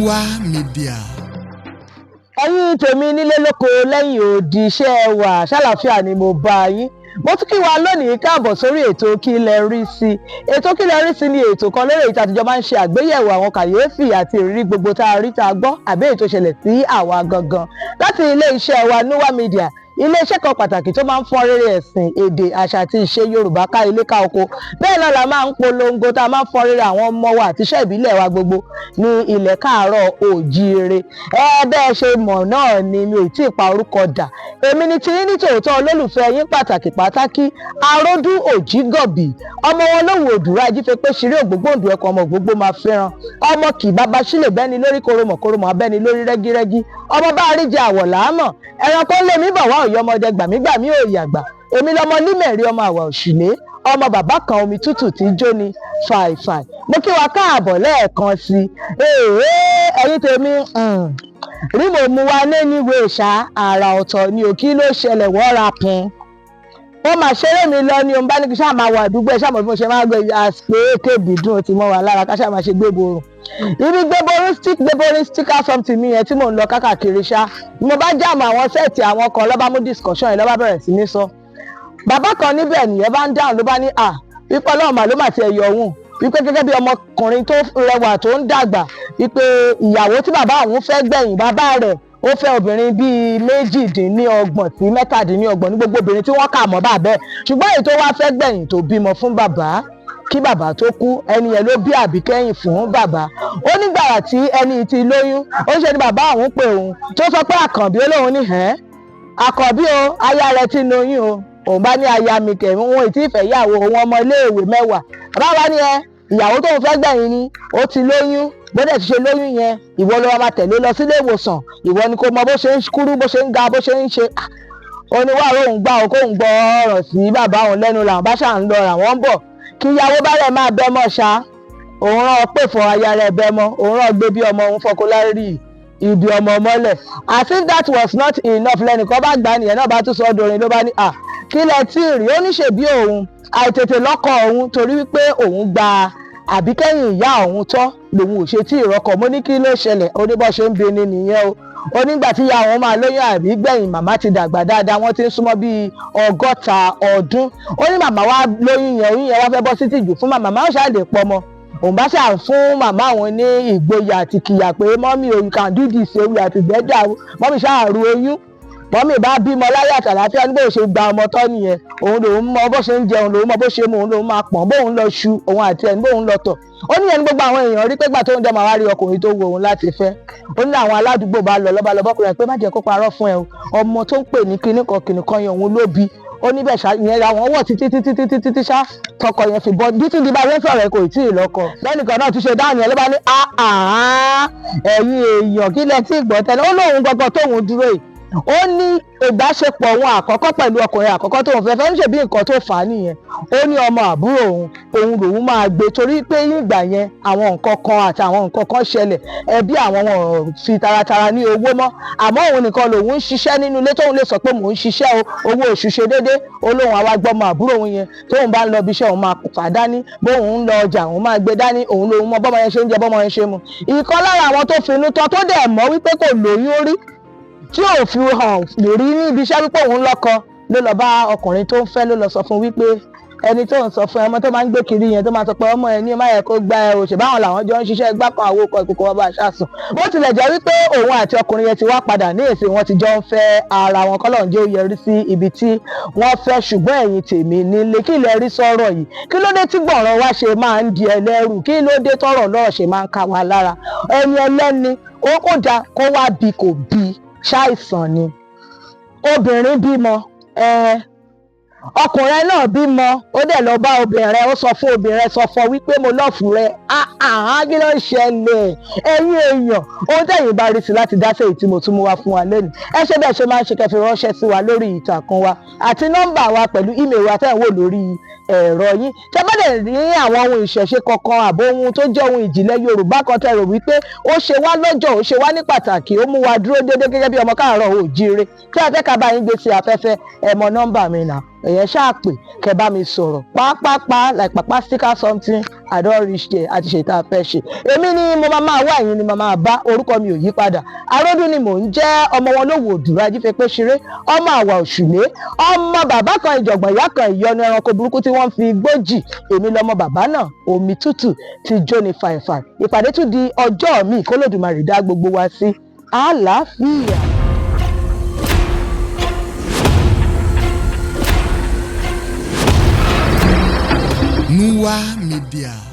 Nuwa Media. Ẹ̀yin tèmi nílé lóko lẹ́yìn odi iṣẹ́ wa ṣàlàáfíà ni mo bá yín. Mo tún kí wa lónìí káàbọ̀ sórí ètò Kí lẹ rí sí. Ètò Kí lẹ rí sí ni ètò kan lórí èyí tí àtijọ́ máa ń ṣe àgbéyẹ̀wò àwọn kàyéfì àti ìrírí gbogbo tá a rí tá a gbọ́ àbí èyí tó ṣẹlẹ̀ sí àwa gangan. Láti ilé iṣẹ́ wa Nuwa Media, ilé-iṣẹ́ kan pàtàkì tó máa ń fọ́n rere ẹ̀sìn, èdè, àṣà àti ìṣe Yorùbá ká ilé ká oko. Bẹ́ẹ̀ náà la máa ń polongo tá a máa ń fọ́n rere àwọn ọmọ wa àti iṣẹ́ ìbílẹ̀ wa gbogbo ní ilẹ̀ káàárọ̀ oòjíire. Bẹ́ẹ̀ ṣe mọ̀ náà ni mi ò tí ì pa orúkọ dà. Èmi ni tiyín ní tòótọ́ olólùfẹ́ yín pàtàkì Arodu Òjígọ̀bì. Ọmọ wọn lówù òdùrá ajífẹ́ pé ṣeré ògbógbòǹdù ẹ̀kọ́ ọmọ gbogbo máa fẹ́ràn. Ọmọ kì bàbá sílẹ̀ bẹ́ni lórí koromọ̀ abẹ́ni lórí rẹ́gírẹ́gí. Ọmọ bá rí jẹ àwọ̀ làámọ̀. Ẹranko lé mi bọ̀ wá òye ọmọdé gbàmígbàmí òye àgbà. Èmi lọmọ límẹ̀rí ọmọ àwà òṣìlé. Ọmọ bàbá kan omi tútù tí jóni fàìfàì. Mo kí wa káàbọ̀ lẹ́ẹ̀kan sí i. Ẹ̀yin tèmi rí mo mú wa lé níwèé ṣá àrà ọ̀tọ̀ ni ò kí ló ṣẹlẹ̀ wọ́ra pin. Wọ́n máa ṣeré mi lọ ní ohun bá ní kí ṣáà máa wà àdúgbò ẹ̀ ṣáà mọ̀ bí mo ṣe máa gbé àsìkò èkébì dùn ti mọ́ wa lára ká ṣáà máa ṣe gbéborun. Ibi gbéborin sticker something mi yẹn tí mò ń lọ káàkiri ṣá. Mo bá jáàmù àwọn sẹ́ẹ̀tì àwọn kan lọ́ba mú discussion yẹn lọ́ba bẹ̀rẹ̀ sí ní sọ. Bàbá kan níbẹ̀ nìyẹn bá ń dáhùn ló bá ní wípé ọlọ́run màá ló mà ti ẹ̀yọ̀ òun wípé gẹ́gẹ́ bí ọmọkùnrin tó rẹwà tó ń dàgbà wípé ìyàwó tí bàbá òun fẹ́ gbẹ̀yìn bàbá rẹ̀ ó fẹ́ obìnrin bíi 28 sí 27 ní gbogbo obìnrin tí wọ́n kà mọ́ bàbá ẹ̀ ṣùgbọ́n èyí tó wá fẹ́ gbẹ̀yìn tó bímọ fún bàbá kí bàbá tó kú ẹni yẹn ló bí àbíkẹ́yìn fún bàbá. Ó nígbàrà tí ẹni ti lóyún ó ṣe ni bàbá òun pè òun tó sọ pé àkànbí olóhùn ní àkànbí o aya rẹ ti lóyún o. Òun bá ní aya mi kẹ̀ òun ìtì ìfẹ́ yàwó òun ọmọ iléèwé 10. Bàbá wa ní ìyàwó tóun fẹ́ gbẹ̀yìn ni ó ti lóyún gbọ́dọ̀ ti ṣe lóyún yẹn ìwọ ló máa tẹ̀lé lọ sílé ìwòsàn ìwọ ni kò mọ bó ṣe ń kúrú bó ṣe ń ga bó ṣe ń ṣe. Oníwàrà òun gbà ó kóun gbọ́ ọ̀rọ̀ sí bàbá òun lẹ́nu làwọn bá ṣà ń lọ làwọn ń bọ̀ kí ìyàwó bá rẹ̀ máa bẹ́ mọ́ ṣá òun rán pè fún aya rẹ̀ bẹ́ mọ́ òun rán gbé bí ọmọ òun fọkọlárí ibi ọmọ mọ́lẹ̀. As if that was not enough lẹ́nìkan bá gbà nìyẹn náà bá tún sọ dorin ló bá ní kí lẹ tí ì rí ó níṣe bí òun àìtètè lọ́kọ òun torí wípé òun gba àbíkẹ́yìn ìyá òun tọ́ lòun ò ṣe tí ìrọ́kọ. Mo ní kí ló ṣẹlẹ̀ oníbọ̀ ṣe ń bini nìyẹn o. Onígbà tí ìyá òun máa lóyún àbí gbẹ̀yìn màmá ti dàgbà dáadáa wọ́n ti ń súnmọ́ bíi 60 ọdún. Ó ní màmá wa lóyún yẹn oyún yẹn wá fẹ́ bọ́ sí tìjú fún màmá ó ṣáà lè pọmọ. Òun bá ṣáà fún màmá òun ní ìgboyà àti kìyà pé mọ́mí o you can do this o àti bẹ́ẹ̀dà mọ́mí ṣáà ru oyún. Mọ́mí bá bímọ láyé àtàlàáfíà níbo ṣe gba ọmọ tọ́ nìyẹn òun lòun mọ bó ṣe ń jẹun lòun mọ bó ṣe mu òun lòun máa pọ̀n bóun lọ ṣu òun àti ẹni bóun lọ tọ̀. Ó ní ẹni gbogbo àwọn èèyàn rí pé gbà tóun dẹ́ máa wá rí ọkùnrin tó wo òun láti fẹ́. Ó ní àwọn aládùúgbò bá lọ lọ́ba lọ́bọ́kùnrin pé má jẹ́ kó parọ́ fún ẹ o ọmọ tó ń pè ní kìnnìkan yẹn òun ló bí. Ó ní bẹ́ẹ̀ ṣá ìyẹn ra wọn wọ̀ títí ṣá tọkọ yẹn fi bọ́ títí di bá yẹn sọ̀rọ̀ ẹ̀ kò tí ì lọ́kọ. lẹ́nìkan náà tún ṣe dáhùn yẹn ló bá ní ẹ̀yin èèyàn kí lẹ tí ì gbọ́ tẹ́lẹ̀ ó lóun gbọ́gbọ́ tóun dúró yìí. Ó ní ìbáṣepọ̀ òun àkọ́kọ́ pẹ̀lú ọkùnrin àkọ́kọ́ tóun fẹ́ ń ṣe bí nǹkan tó fà á nìyẹn. Ó ní ọmọ àbúrò òun lòun máa gbé torí pé nígbà yẹn àwọn nǹkan kan àti àwọn nǹkan kan ṣẹlẹ̀ ẹbí àwọn wọn fi taratara ní owó mọ́ àmọ́ òun nìkan lòun ń ṣiṣẹ́ nínú ilé tóun lè sọ pé mò ń ṣiṣẹ́ owó oṣù ṣe déédéé ó lóun àwa gbọ́mọ àbúrò òun yẹn tóun bá ń lọ ibiṣẹ́ òun máa fà dání bóun ń lọ ọjà òun máa gbé dání òun lòun mọ bọ́mọ yẹn ṣe ń jẹ bọ́mọ yẹn ṣe mu. Ìkan lára àwọn tó finú tán tó dẹ̀ mọ̀ wípé kò lóyún rí tí ò fi hàn lè rí ní ibi iṣẹ́ wípé òun lọ́kọ ló lọ bá ọkùnrin tó ń fẹ́ ló lọ sọ fún wípé ẹni tó ń sọ fún ọmọ tó máa ń gbé kiri yẹn tó máa sọ pé ọmọ ẹ ní má yẹ kó gba ẹ òṣè báwọn làwọn jọ ń ṣiṣẹ́ gbá kan àwòkọ ìkòkò ọba àṣàsùn. Bó tilẹ̀ jẹ́ wípé òun àti ọkùnrin yẹn ti wá padà ní èsì wọn ti jọ ń fẹ́ ara wọn kọ́lọ̀ ń jẹ́ ó yẹrí sí ibi tí wọ́n fẹ́ ṣùgbọ́n ẹ̀yin tèmi nílé kí lẹ rí sọ̀rọ̀ yìí kí ló dé tí gbọ̀ràn wa ṣe máa ń di ẹlẹ́rù kí ló dé tọ̀rọ̀ lọ́rọ̀ ṣe máa ń ká wa lára ẹni ẹlẹ́ni ó kò dá kó wá bí kò bí ṣàìsàn ni. Obìnrin bímọ ọkùnrin náà bímọ ó dẹ̀ lọ bá obìnrin ó sọ fún obìnrin sọ fún wípé mo lọ́ọ̀fù rẹ kí ló ń ṣẹlẹ̀ ẹ̀yin èèyàn ohun tẹ̀yìn bá rí sí láti dá sí èyí tí mo tún mú wá fún wa lónìí ẹ ṣe bẹ́ẹ̀ ṣe máa ń ṣe kẹfì ránṣẹ́ sí wa lórí ìtàkùn wa àti nọ́mbà wa pẹ̀lú ímeèlì wa tẹ̀ ń wò lórí ẹ̀rọ yín tẹ́ bá dẹ̀ ní àwọn ohun ìṣẹ̀ṣe kankan àbò ohun tó jẹ́ ohun ìjìnlẹ̀ Yorùbá kan tẹ́ rò wípé ó ṣe wá lọ́jọ́ ó ṣe wá ní pàtàkì ó mú wa dúró déédéé gẹ́gẹ́ bí ọmọ káàárọ̀ oòjíire tí a fẹ́ ká bá yín gbé sí afẹ́fẹ́ ẹ mọ nọ́mbà mi náà ẹ̀yẹn ṣáà pè kẹ́ bá mi sọ̀rọ̀ pápápá like papa sticker something I don reach there àti ṣe tá a fẹ́ ṣe. èmi ni mo máa wá ẹ̀yin ni mo máa bá, orúkọ mi ò yí padà. Arodu ni mò ń jẹ́, ọmọ wọn lówó òdùrà ajífẹ́pẹ́ ṣeré, ọmọ àwà òṣùlé, ọmọ bàbá kan ìjọ̀gbọ̀n ìyá kan ìyọnu ẹranko burúkú tí wọ́n fi gbójì. èmi lọmọ bàbá náà, omi tútù ti jóni fàìfàì. ìpàdé tún di ọjọ́ mi, k'Olódùmarè dá gbogbo wa sí àlàáfíà. Nuwa Media.